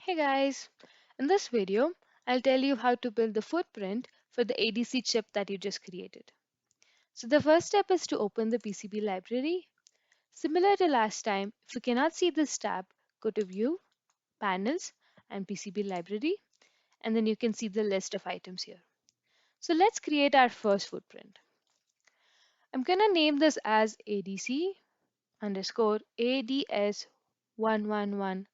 Hey guys, in this video, I'll tell you how to build the footprint for the ADC chip that you just created. So the first step is to open the PCB library. Similar to last time, if you cannot see this tab, go to View, Panels, and PCB Library, and then you can see the list of items here. So let's create our first footprint. I'm gonna name this as ADC underscore ADS1115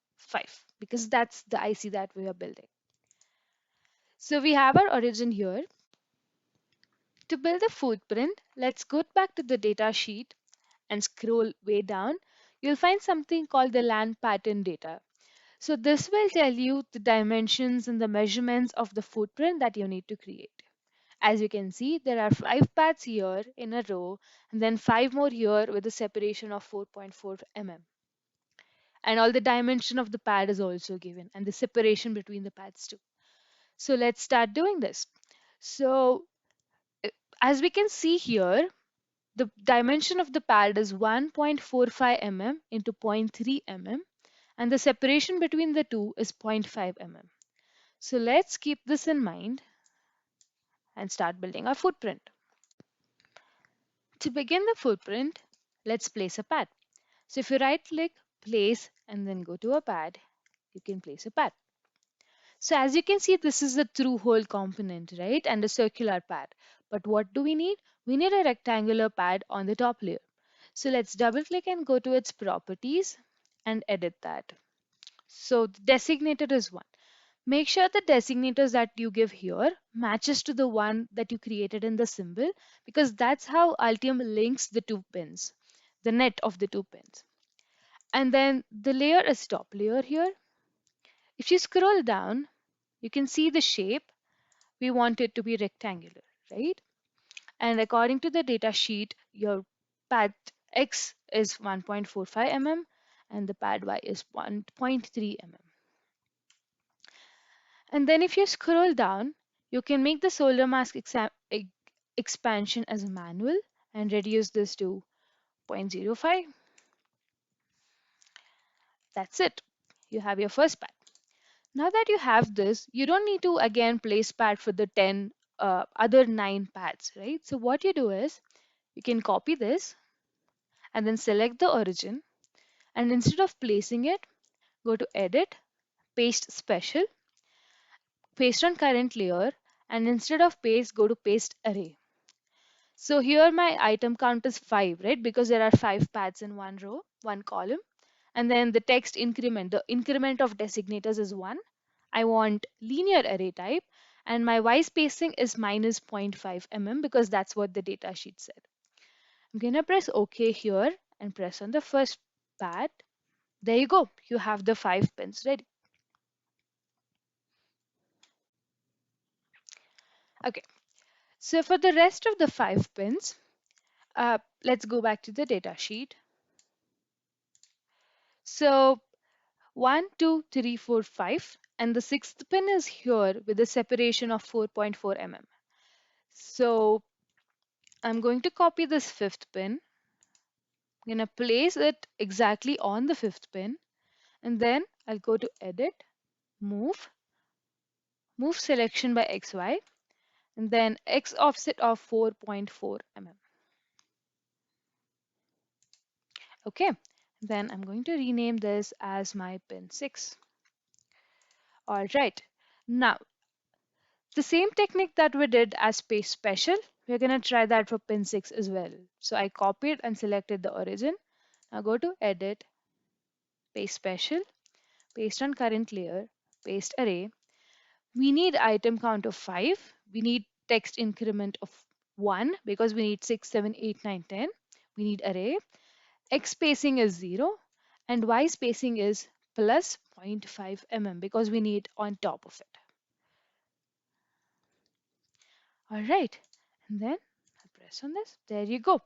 because that's the IC that we are building. So we have our origin here. To build a footprint, let's go back to the data sheet and scroll way down. You'll find something called the land pattern data. So this will tell you the dimensions and the measurements of the footprint that you need to create. As you can see, there are 5 paths here in a row and then 5 more here with a separation of 4.4 mm. And all the dimension of the pad is also given and the separation between the paths too. So let's start doing this. So uh, as we can see here, the dimension of the pad is 1.45 mm into zero point 0.3 mm and the separation between the two is 0.5 mm. So let's keep this in mind and start building our footprint. To begin the footprint, let's place a pad. So if you right click, place and then go to a pad, you can place a pad. So as you can see, this is a through hole component, right? And a circular pad. But what do we need? We need a rectangular pad on the top layer. So let's double click and go to its properties and edit that. So the designator is 1. Make sure the designators that you give here matches to the one that you created in the symbol because that's how Altium links the two pins, the net of the two pins. And then the layer is top layer here. If you scroll down, you can see the shape. We want it to be rectangular, right? And according to the data sheet, your pad X is 1.45 mm and the pad Y is 1.3 mm. And then if you scroll down, you can make the solder mask expansion as manual and reduce this to 0.05. That's it. You have your first pad. Now that you have this, you don't need to again place pad for the 10 other 9 pads, right? So what you do is you can copy this and then select the origin, and instead of placing it, go to edit, paste special, paste on current layer, and instead of paste, go to paste array. So here my item count is 5, right? Because there are 5 paths in one row, one column. And then the text increment, the increment of designators is 1. I want linear array type, and my Y spacing is minus 0.5 mm because that's what the data sheet said. I'm gonna press OK here and press on the first pad. There you go. You have the 5 pins ready. Okay. So for the rest of the 5 pins, let's go back to the data sheet. So 1, 2, 3, 4, 5, and the sixth pin is here with a separation of 4.4 mm. So I'm going to copy this fifth pin. I'm going to place it exactly on the fifth pin, and then I'll go to edit, move, move selection by XY, and then X offset of 4.4 mm. Okay, then I'm going to rename this as my pin 6. All right, now the same technique that we did as paste special, we're going to try that for pin 6 as well. So I copied and selected the origin. Now go to edit, paste special, paste on current layer, paste array. We need item count of 5. We need text increment of 1 because we need 6, 7, 8, 9, 10. We need array. X spacing is 0 and Y spacing is plus 0.5 mm because we need on top of it. All right, and then I'll press on this. There you go.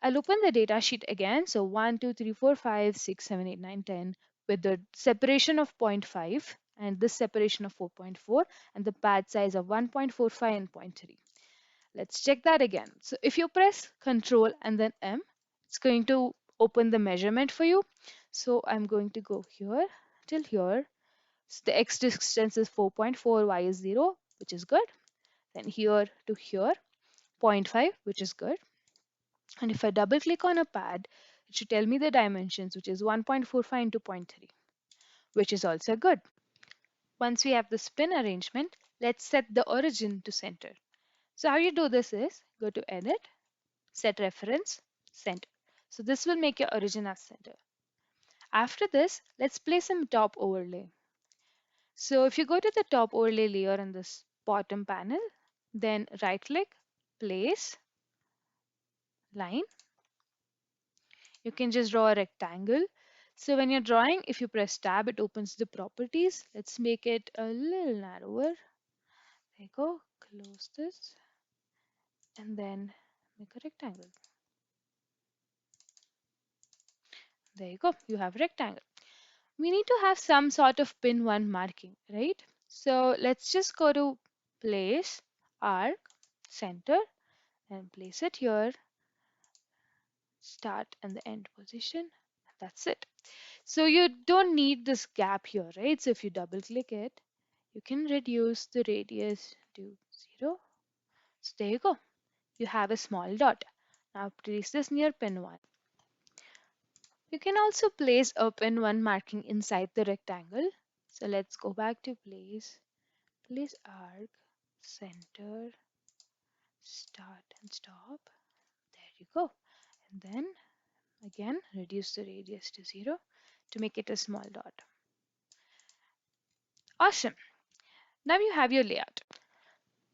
I'll open the data sheet again. So 1, 2, 3, 4, 5, 6, 7, 8, 9, 10 with the separation of 0.5 and this separation of 4.4 and the pad size of 1.45 and 0.3. Let's check that again. So if you press Control and then M, it's going to open the measurement for you. So I'm going to go here till here So the x distance is 4.4, y is 0, which is good. Then here to here, zero point 0.5, which is good. And if I double click on a pad, it should tell me the dimensions, which is 1.45 into zero point 0.3, which is also good. Once we have the spin arrangement, let's set the origin to center. So how you do this is, go to edit, set reference, center. So this will make your origin as center. After this, let's place some top overlay. So if you go to the top overlay layer in this bottom panel, then right click, place, line. You can just draw a rectangle. So when you're drawing, if you press tab, it opens the properties. Let's make it a little narrower. There you go, close this, and then make a rectangle. There you go, you have a rectangle. We need to have some sort of pin 1 marking, right? So let's just go to place, arc, center, and place it here, start and the end position. That's it. So you don't need this gap here, right? So if you double click it, you can reduce the radius to 0. So there you go. You have a small dot. Now place this near pin 1. You can also place a pin 1 marking inside the rectangle. So let's go back to place arc, center, start and stop. There you go. And then again reduce the radius to 0 to make it a small dot. Awesome. Now you have your layout.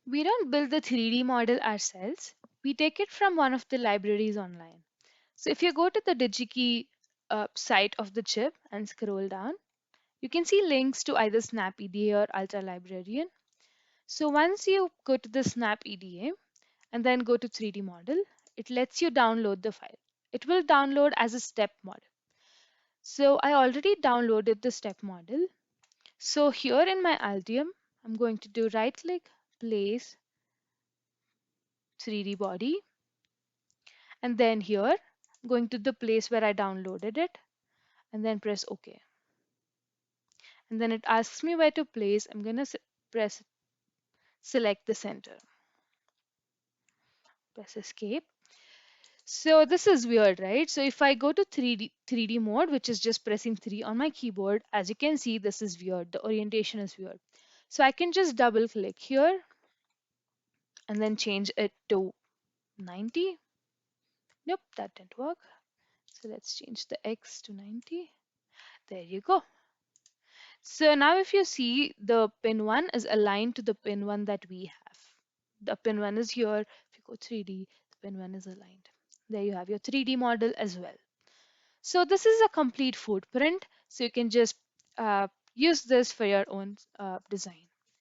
We don't build the 3D model ourselves. We take it from one of the libraries online. So if you go to the DigiKey site of the chip and scroll down, you can see links to either Snap EDA or Ultra Librarian. So once you go to the Snap EDA and then go to 3D model, it lets you download the file. It will download as a step model. So I already downloaded the step model. So here in my Altium, I'm going to do right click, place 3D body. And then here, I'm going to the place where I downloaded it and then press OK. And then it asks me where to place. I'm going to press select the center. Press escape. So this is weird, right? So if I go to 3D mode, which is just pressing 3 on my keyboard, as you can see, this is weird. The orientation is weird. So I can just double click here and then change it to 90. Nope, that didn't work. So let's change the X to 90. There you go. So now if you see, the pin 1 is aligned to the pin 1 that we have. The pin 1 is here. If you go 3D, the pin 1 is aligned. There you have your 3D model as well. So this is a complete footprint. So you can just use this for your own design.